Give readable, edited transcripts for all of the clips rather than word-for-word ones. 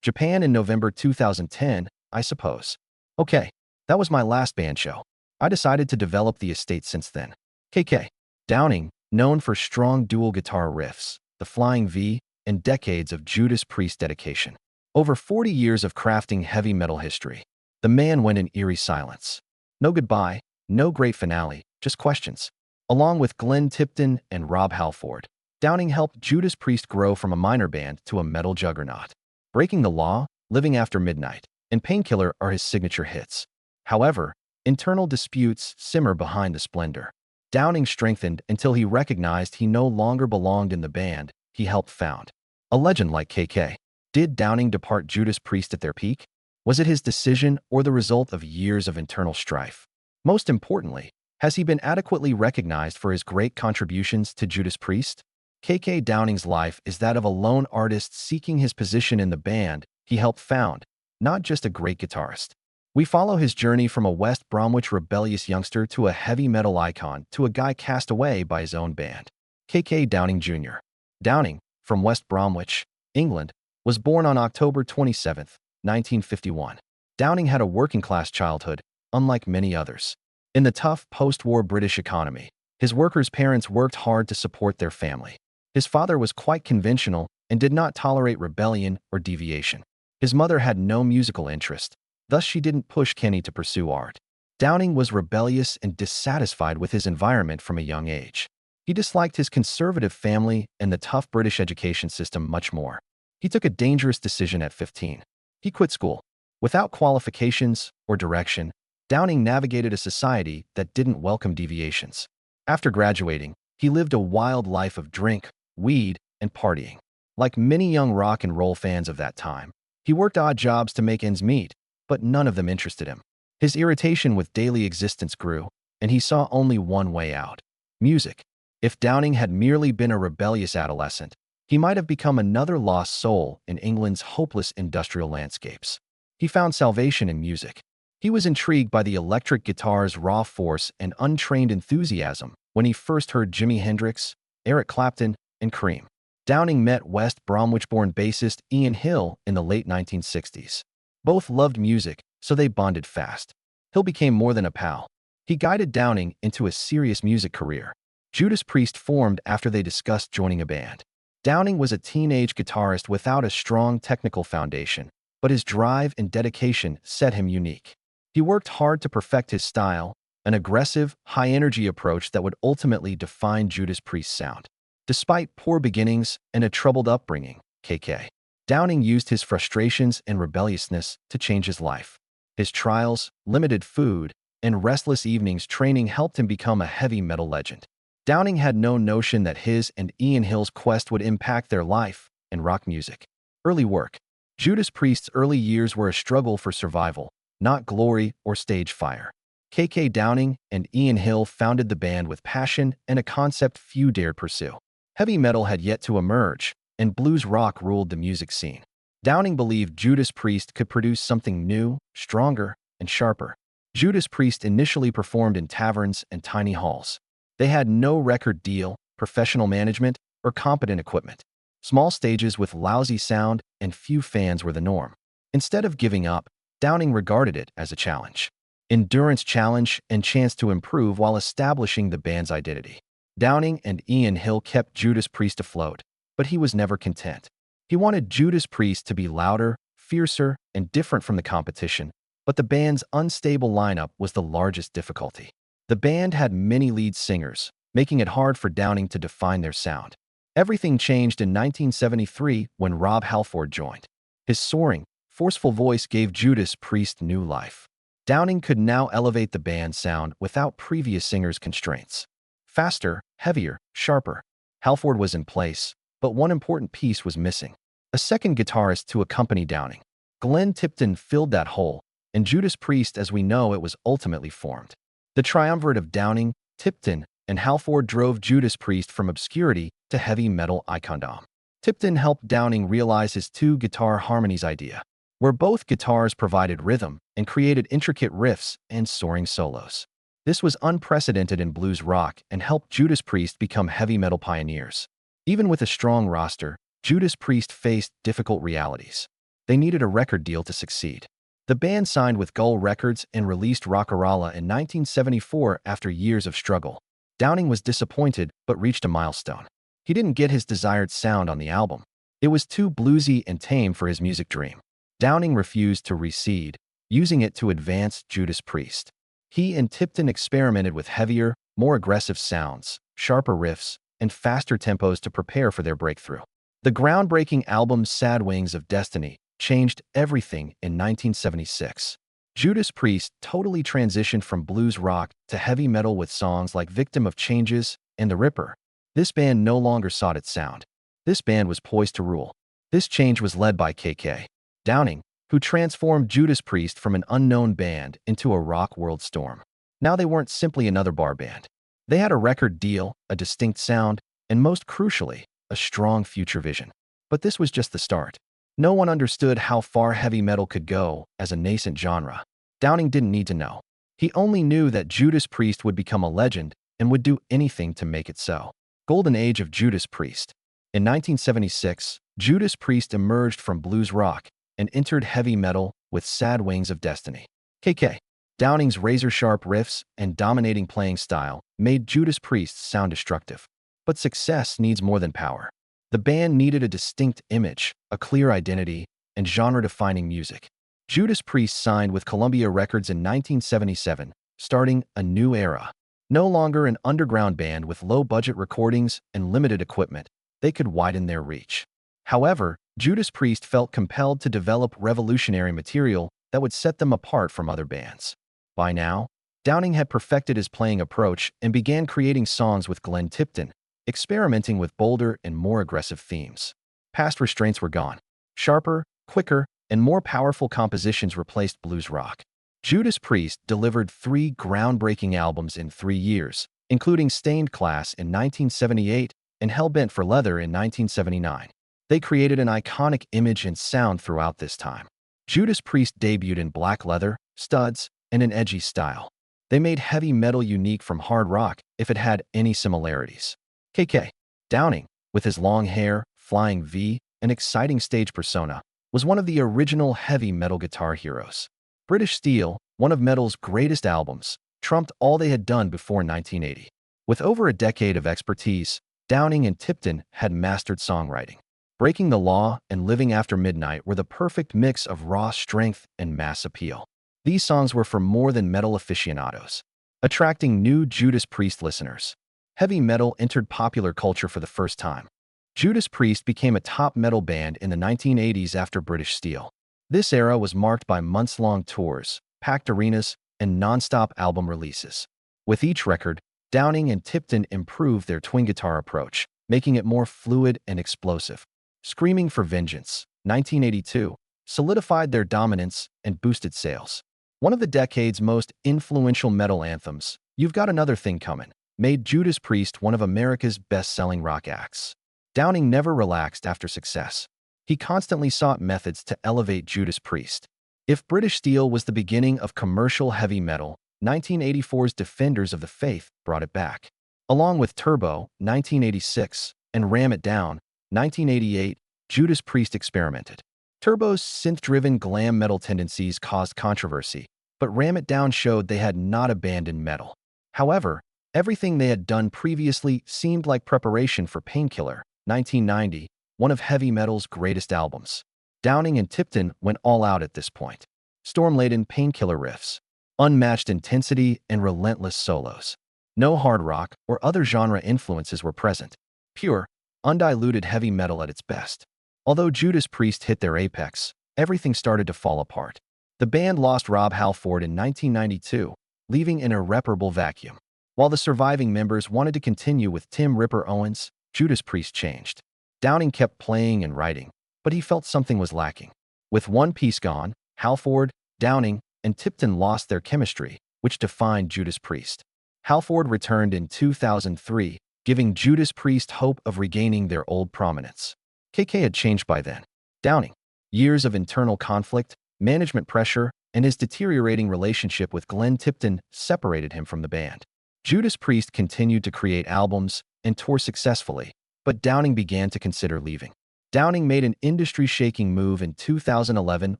Japan in November 2010, I suppose. Okay, that was my last band show. I decided to develop the estate since then. KK. Downing, known for strong dual guitar riffs, the Flying V, and decades of Judas Priest dedication. Over 40 years of crafting heavy metal history. The man went in eerie silence. No goodbye, no great finale, just questions. Along with Glenn Tipton and Rob Halford, Downing helped Judas Priest grow from a minor band to a metal juggernaut. Breaking the Law, Living After Midnight, and Painkiller are his signature hits. However, internal disputes simmer behind the splendor. Downing strengthened until he recognized he no longer belonged in the band he helped found. A legend like KK. Did Downing depart Judas Priest at their peak? Was it his decision or the result of years of internal strife? Most importantly, has he been adequately recognized for his great contributions to Judas Priest? KK Downing's life is that of a lone artist seeking his position in the band he helped found, not just a great guitarist. We follow his journey from a West Bromwich rebellious youngster to a heavy metal icon to a guy cast away by his own band. KK Downing Jr. Downing, from West Bromwich, England, was born on October 27, 1951. Downing had a working-class childhood, unlike many others. In the tough post-war British economy, his workers' parents worked hard to support their family. His father was quite conventional and did not tolerate rebellion or deviation. His mother had no musical interest, thus she didn't push Kenny to pursue art. Downing was rebellious and dissatisfied with his environment from a young age. He disliked his conservative family and the tough British education system much more. He took a dangerous decision at 15. He quit school. Without qualifications or direction, Downing navigated a society that didn't welcome deviations. After graduating, he lived a wild life of drink, weed, and partying. Like many young rock and roll fans of that time, he worked odd jobs to make ends meet, but none of them interested him. His irritation with daily existence grew, and he saw only one way out: music. If Downing had merely been a rebellious adolescent, he might have become another lost soul in England's hopeless industrial landscapes. He found salvation in music. He was intrigued by the electric guitar's raw force and untrained enthusiasm when he first heard Jimi Hendrix, Eric Clapton, and Cream. Downing met West Bromwich-born bassist Ian Hill in the late 1960s. Both loved music, so they bonded fast. Hill became more than a pal. He guided Downing into a serious music career. Judas Priest formed after they discussed joining a band. Downing was a teenage guitarist without a strong technical foundation, but his drive and dedication set him unique. He worked hard to perfect his style, an aggressive, high-energy approach that would ultimately define Judas Priest's sound. Despite poor beginnings and a troubled upbringing, KK. Downing used his frustrations and rebelliousness to change his life. His trials, limited food, and restless evenings training helped him become a heavy metal legend. Downing had no notion that his and Ian Hill's quest would impact their life and rock music. Early work. Judas Priest's early years were a struggle for survival, not glory or stage fire. KK Downing and Ian Hill founded the band with passion and a concept few dared pursue. Heavy metal had yet to emerge, and blues rock ruled the music scene. Downing believed Judas Priest could produce something new, stronger, and sharper. Judas Priest initially performed in taverns and tiny halls. They had no record deal, professional management, or competent equipment. Small stages with lousy sound and few fans were the norm. Instead of giving up, Downing regarded it as a challenge. Endurance challenge and chance to improve while establishing the band's identity. Downing and Ian Hill kept Judas Priest afloat, but he was never content. He wanted Judas Priest to be louder, fiercer, and different from the competition, but the band's unstable lineup was the largest difficulty. The band had many lead singers, making it hard for Downing to define their sound. Everything changed in 1973 when Rob Halford joined. His soaring, forceful voice gave Judas Priest new life. Downing could now elevate the band's sound without previous singers' constraints. Faster, heavier, sharper. Halford was in place, but one important piece was missing: a second guitarist to accompany Downing. Glenn Tipton filled that hole, and Judas Priest as we know it was ultimately formed. The triumvirate of Downing, Tipton, and Halford drove Judas Priest from obscurity to heavy metal icondom. Tipton helped Downing realize his two-guitar harmonies idea, where both guitars provided rhythm and created intricate riffs and soaring solos. This was unprecedented in blues rock and helped Judas Priest become heavy metal pioneers. Even with a strong roster, Judas Priest faced difficult realities. They needed a record deal to succeed. The band signed with Gull Records and released Rock'n'Rolla in 1974 after years of struggle. Downing was disappointed but reached a milestone. He didn't get his desired sound on the album. It was too bluesy and tame for his music dream. Downing refused to recede, using it to advance Judas Priest. He and Tipton experimented with heavier, more aggressive sounds, sharper riffs, and faster tempos to prepare for their breakthrough. The groundbreaking album Sad Wings of Destiny changed everything in 1976. Judas Priest totally transitioned from blues rock to heavy metal with songs like Victim of Changes and The Ripper. This band no longer sought its sound. This band was poised to rule. This change was led by KK Downing, who transformed Judas Priest from an unknown band into a rock world storm. Now they weren't simply another bar band. They had a record deal, a distinct sound, and most crucially, a strong future vision. But this was just the start. No one understood how far heavy metal could go as a nascent genre. Downing didn't need to know. He only knew that Judas Priest would become a legend and would do anything to make it so. Golden Age of Judas Priest. In 1976, Judas Priest emerged from blues rock and entered heavy metal with Sad Wings of Destiny. KK Downing's razor-sharp riffs and dominating playing style made Judas Priest sound destructive. But success needs more than power. The band needed a distinct image, a clear identity, and genre-defining music. Judas Priest signed with Columbia Records in 1977, starting a new era. No longer an underground band with low-budget recordings and limited equipment, they could widen their reach. However, Judas Priest felt compelled to develop revolutionary material that would set them apart from other bands. By now, Downing had perfected his playing approach and began creating songs with Glenn Tipton, experimenting with bolder and more aggressive themes. Past restraints were gone. Sharper, quicker, and more powerful compositions replaced blues rock. Judas Priest delivered 3 groundbreaking albums in 3 years, including Stained Class in 1978 and Hellbent for Leather in 1979. They created an iconic image and sound throughout this time. Judas Priest debuted in black leather, studs, and an edgy style. They made heavy metal unique from hard rock if it had any similarities. KK Downing, with his long hair, flying V, and exciting stage persona, was one of the original heavy metal guitar heroes. British Steel, one of metal's greatest albums, trumped all they had done before 1980. With over a decade of expertise, Downing and Tipton had mastered songwriting. Breaking the Law and Living After Midnight were the perfect mix of raw strength and mass appeal. These songs were for more than metal aficionados, attracting new Judas Priest listeners. Heavy metal entered popular culture for the first time. Judas Priest became a top metal band in the 1980s after British Steel. This era was marked by months-long tours, packed arenas, and non-stop album releases. With each record, Downing and Tipton improved their twin guitar approach, making it more fluid and explosive. Screaming for Vengeance, 1982, solidified their dominance and boosted sales. One of the decade's most influential metal anthems, You've Got Another Thing Coming, made Judas Priest one of America's best-selling rock acts. Downing never relaxed after success. He constantly sought methods to elevate Judas Priest. If British Steel was the beginning of commercial heavy metal, 1984's Defenders of the Faith brought it back. Along with Turbo, 1986, and Ram It Down, 1988, Judas Priest experimented. Turbo's synth-driven glam metal tendencies caused controversy, but Ram It Down showed they had not abandoned metal. However, everything they had done previously seemed like preparation for Painkiller, 1990, one of heavy metal's greatest albums. Downing and Tipton went all out at this point. Storm-laden Painkiller riffs, unmatched intensity, and relentless solos. No hard rock or other genre influences were present. Pure, undiluted heavy metal at its best. Although Judas Priest hit their apex, everything started to fall apart. The band lost Rob Halford in 1992, leaving an irreparable vacuum. While the surviving members wanted to continue with Tim Ripper Owens, Judas Priest changed. Downing kept playing and writing, but he felt something was lacking. With one piece gone, Halford, Downing, and Tipton lost their chemistry, which defined Judas Priest. Halford returned in 2003, giving Judas Priest hope of regaining their old prominence. KK had changed by then. Downing, years of internal conflict, management pressure, and his deteriorating relationship with Glenn Tipton separated him from the band. Judas Priest continued to create albums and tour successfully, but Downing began to consider leaving. Downing made an industry-shaking move in 2011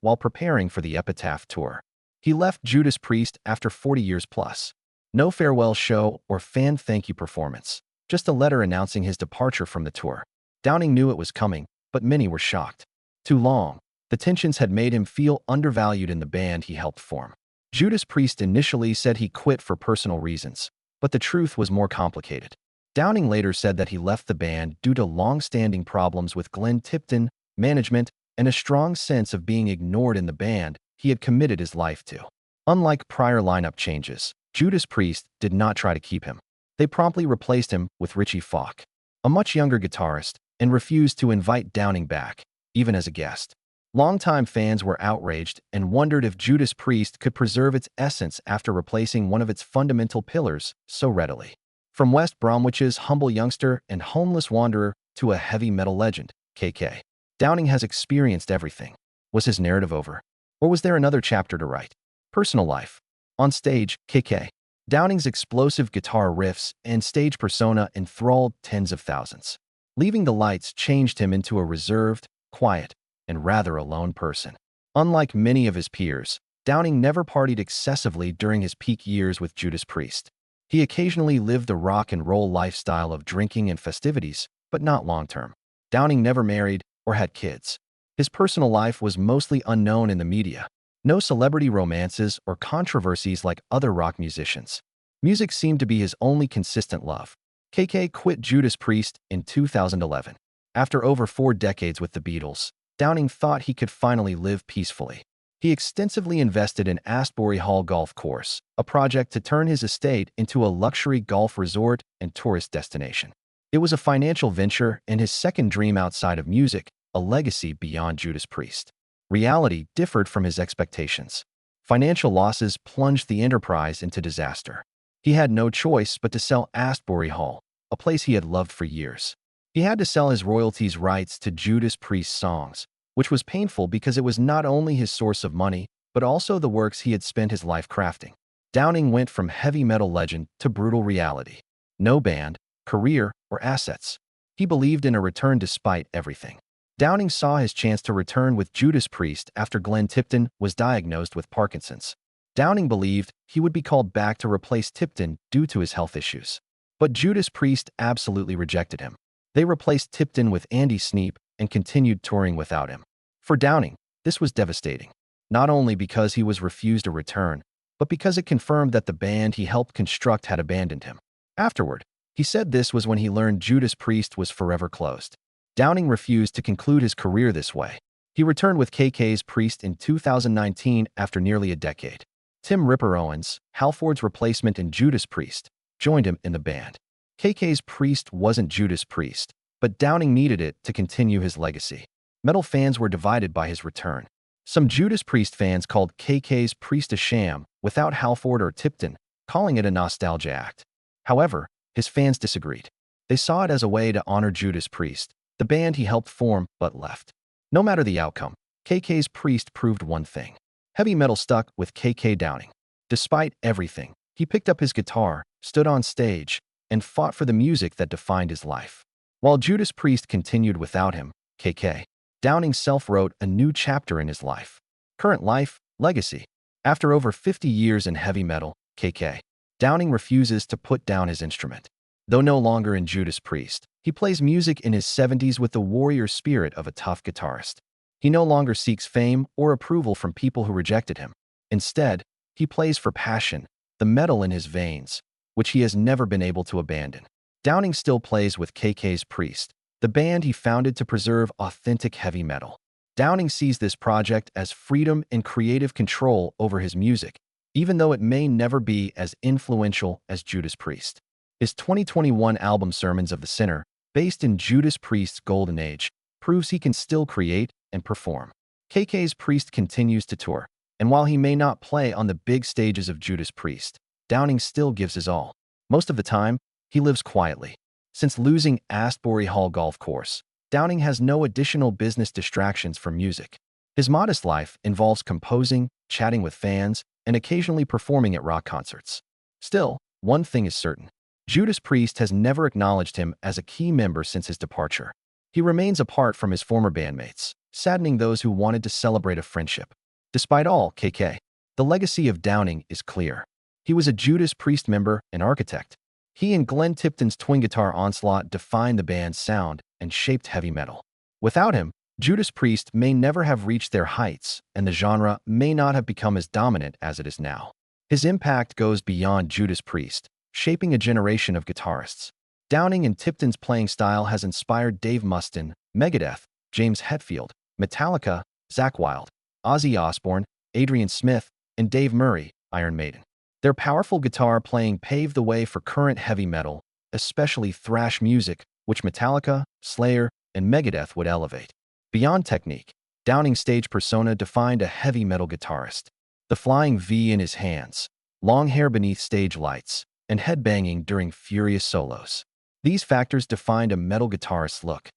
while preparing for the Epitaph Tour. He left Judas Priest after 40 years plus. No farewell show or fan thank you performance, just a letter announcing his departure from the tour. Downing knew it was coming, but many were shocked. Too long. The tensions had made him feel undervalued in the band he helped form. Judas Priest initially said he quit for personal reasons, but the truth was more complicated. Downing later said that he left the band due to long-standing problems with Glenn Tipton, management, and a strong sense of being ignored in the band he had committed his life to. Unlike prior lineup changes, Judas Priest did not try to keep him. They promptly replaced him with Richie Falk, a much younger guitarist, and refused to invite Downing back, even as a guest. Longtime fans were outraged and wondered if Judas Priest could preserve its essence after replacing one of its fundamental pillars so readily. From West Bromwich's humble youngster and homeless wanderer to a heavy metal legend, KK, Downing has experienced everything. Was his narrative over? Or was there another chapter to write? Personal life. On stage, KK, Downing's explosive guitar riffs and stage persona enthralled tens of thousands. Leaving the lights changed him into a reserved, quiet, and rather alone person. Unlike many of his peers, Downing never partied excessively during his peak years with Judas Priest. He occasionally lived the rock and roll lifestyle of drinking and festivities, but not long-term. Downing never married or had kids. His personal life was mostly unknown in the media. No celebrity romances or controversies like other rock musicians. Music seemed to be his only consistent love. KK quit Judas Priest in 2011. After over 4 decades with the Beatles, Downing thought he could finally live peacefully. He extensively invested in Astbury Hall Golf Course, a project to turn his estate into a luxury golf resort and tourist destination. It was a financial venture and his second dream outside of music, a legacy beyond Judas Priest. Reality differed from his expectations. Financial losses plunged the enterprise into disaster. He had no choice but to sell Astbury Hall, a place he had loved for years. He had to sell his royalties rights to Judas Priest songs, which was painful because it was not only his source of money, but also the works he had spent his life crafting. Downing went from heavy metal legend to brutal reality. No band, career, or assets. He believed in a return despite everything. Downing saw his chance to return with Judas Priest after Glenn Tipton was diagnosed with Parkinson's. Downing believed he would be called back to replace Tipton due to his health issues. But Judas Priest absolutely rejected him. They replaced Tipton with Andy Sneap and continued touring without him. For Downing, this was devastating, not only because he was refused a return, but because it confirmed that the band he helped construct had abandoned him. Afterward, he said this was when he learned Judas Priest was forever closed. Downing refused to conclude his career this way. He returned with KK's Priest in 2019 after nearly a decade. Tim Ripper Owens, Halford's replacement in Judas Priest, joined him in the band. KK's Priest wasn't Judas Priest, but Downing needed it to continue his legacy. Metal fans were divided by his return. Some Judas Priest fans called KK's Priest a sham without Halford or Tipton, calling it a nostalgia act. However, his fans disagreed. They saw it as a way to honor Judas Priest, the band he helped form but left. No matter the outcome, KK's Priest proved one thing. Heavy metal stuck with KK Downing. Despite everything, he picked up his guitar, stood on stage, and fought for the music that defined his life. While Judas Priest continued without him, KK Downing self-wrote a new chapter in his life. Current life, legacy. After over 50 years in heavy metal, KK Downing refuses to put down his instrument. Though no longer in Judas Priest, he plays music in his 70s with the warrior spirit of a tough guitarist. He no longer seeks fame or approval from people who rejected him. Instead, he plays for passion, the metal in his veins, which he has never been able to abandon. Downing still plays with KK's Priest, the band he founded to preserve authentic heavy metal. Downing sees this project as freedom and creative control over his music, even though it may never be as influential as Judas Priest. His 2021 album Sermons of the Sinner, based in Judas Priest's golden age, proves he can still create and perform. KK's Priest continues to tour, and while he may not play on the big stages of Judas Priest, Downing still gives his all. Most of the time, he lives quietly. Since losing Astbury Hall Golf Course, Downing has no additional business distractions from music. His modest life involves composing, chatting with fans, and occasionally performing at rock concerts. Still, one thing is certain. Judas Priest has never acknowledged him as a key member since his departure. He remains apart from his former bandmates, saddening those who wanted to celebrate a friendship. Despite all, the legacy of Downing is clear. He was a Judas Priest member and architect. He and Glenn Tipton's twin guitar onslaught defined the band's sound and shaped heavy metal. Without him, Judas Priest may never have reached their heights, and the genre may not have become as dominant as it is now. His impact goes beyond Judas Priest, shaping a generation of guitarists. Downing and Tipton's playing style has inspired Dave Mustaine, Megadeth, James Hetfield, Metallica, Zakk Wylde, Ozzy Osbourne, Adrian Smith, and Dave Murray, Iron Maiden. Their powerful guitar playing paved the way for current heavy metal, especially thrash music, which Metallica, Slayer, and Megadeth would elevate. Beyond technique, Downing's stage persona defined a heavy metal guitarist. The flying V in his hands, long hair beneath stage lights, and headbanging during furious solos. These factors defined a metal guitarist's look.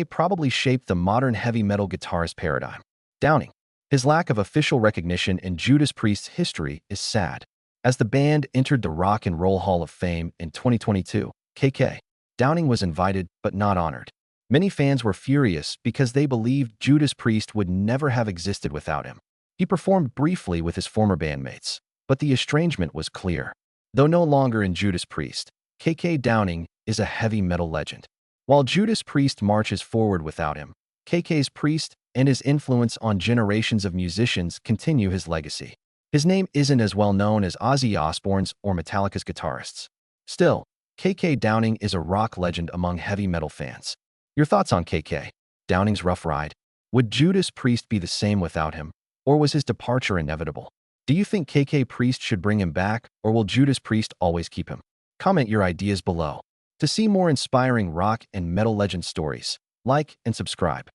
Probably shaped the modern heavy metal guitarist paradigm. Downing. His lack of official recognition in Judas Priest's history is sad. As the band entered the Rock and Roll Hall of Fame in 2022, Downing was invited but not honored. Many fans were furious because they believed Judas Priest would never have existed without him. He performed briefly with his former bandmates, but the estrangement was clear. Though no longer in Judas Priest, Downing is a heavy metal legend. While Judas Priest marches forward without him, Priest and his influence on generations of musicians continue his legacy. His name isn't as well known as Ozzy Osbourne's or Metallica's guitarists. Still, Downing is a rock legend among heavy metal fans. Your thoughts on Downing's rough ride? Would Judas Priest be the same without him, or was his departure inevitable? Do you think Priest should bring him back, or will Judas Priest always keep him? Comment your ideas below. To see more inspiring rock and metal legend stories, like and subscribe.